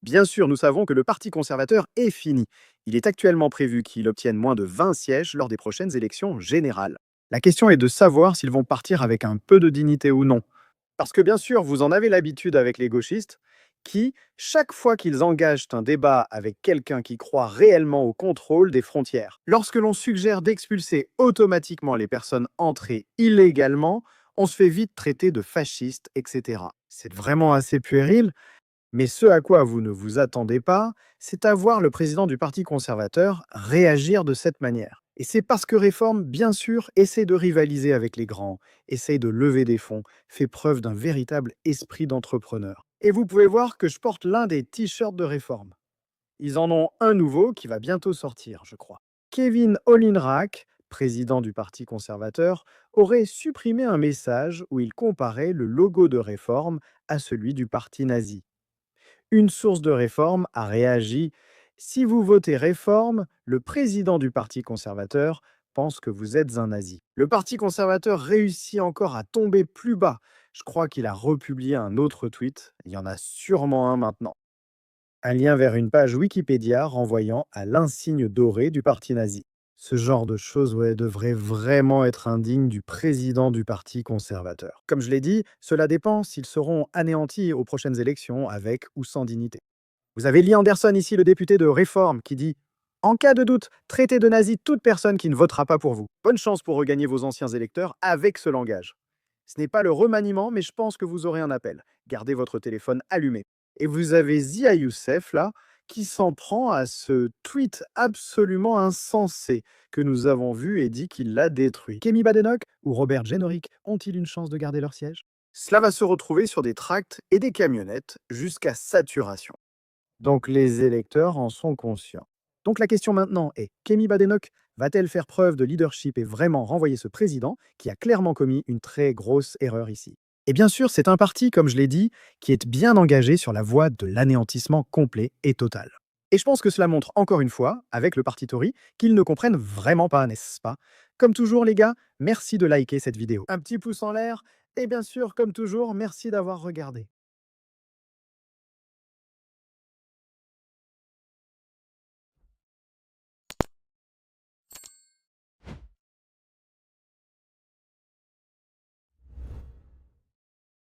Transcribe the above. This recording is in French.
Bien sûr, nous savons que le Parti conservateur est fini. Il est actuellement prévu qu'il obtienne moins de 20 sièges lors des prochaines élections générales. La question est de savoir s'ils vont partir avec un peu de dignité ou non. Parce que bien sûr, vous en avez l'habitude avec les gauchistes, qui, chaque fois qu'ils engagent un débat avec quelqu'un qui croit réellement au contrôle des frontières, lorsque l'on suggère d'expulser automatiquement les personnes entrées illégalement, on se fait vite traiter de fascistes, etc. C'est vraiment assez puéril, mais ce à quoi vous ne vous attendez pas, c'est à voir le président du Parti conservateur réagir de cette manière. Et c'est parce que Réforme, bien sûr, essaie de rivaliser avec les grands, essaie de lever des fonds, fait preuve d'un véritable esprit d'entrepreneur. Et vous pouvez voir que je porte l'un des t-shirts de Réforme. Ils en ont un nouveau qui va bientôt sortir, je crois. Kevin Olinrak, président du Parti conservateur, aurait supprimé un message où il comparait le logo de Réforme à celui du parti nazi. Une source de Réforme a réagi: si vous votez Réforme, le président du Parti conservateur pense que vous êtes un nazi. Le Parti conservateur réussit encore à tomber plus bas. Je crois qu'il a republié un autre tweet. Il y en a sûrement un maintenant. Un lien vers une page Wikipédia renvoyant à l'insigne doré du parti nazi. Ce genre de choses, ouais, devrait vraiment être indigne du président du parti conservateur. Comme je l'ai dit, cela dépend s'ils seront anéantis aux prochaines élections avec ou sans dignité. Vous avez Lee Anderson ici, le député de Réforme, qui dit: en cas de doute, traitez de nazi toute personne qui ne votera pas pour vous. Bonne chance pour regagner vos anciens électeurs avec ce langage. Ce n'est pas le remaniement, mais je pense que vous aurez un appel. Gardez votre téléphone allumé. Et vous avez Zia Youssef, là, qui s'en prend à ce tweet absolument insensé que nous avons vu et dit qu'il l'a détruit. Kemi Badenoch ou Robert Genorick ont-ils une chance de garder leur siège? Cela va se retrouver sur des tracts et des camionnettes jusqu'à saturation. Donc les électeurs en sont conscients. Donc la question maintenant est: Kemi Badenoch va-t-elle faire preuve de leadership et vraiment renvoyer ce président qui a clairement commis une très grosse erreur ici? Et bien sûr, c'est un parti, comme je l'ai dit, qui est bien engagé sur la voie de l'anéantissement complet et total. Et je pense que cela montre encore une fois, avec le parti Tory, qu'ils ne comprennent vraiment pas, n'est-ce pas? Comme toujours les gars, merci de liker cette vidéo. Un petit pouce en l'air, et bien sûr, comme toujours, merci d'avoir regardé.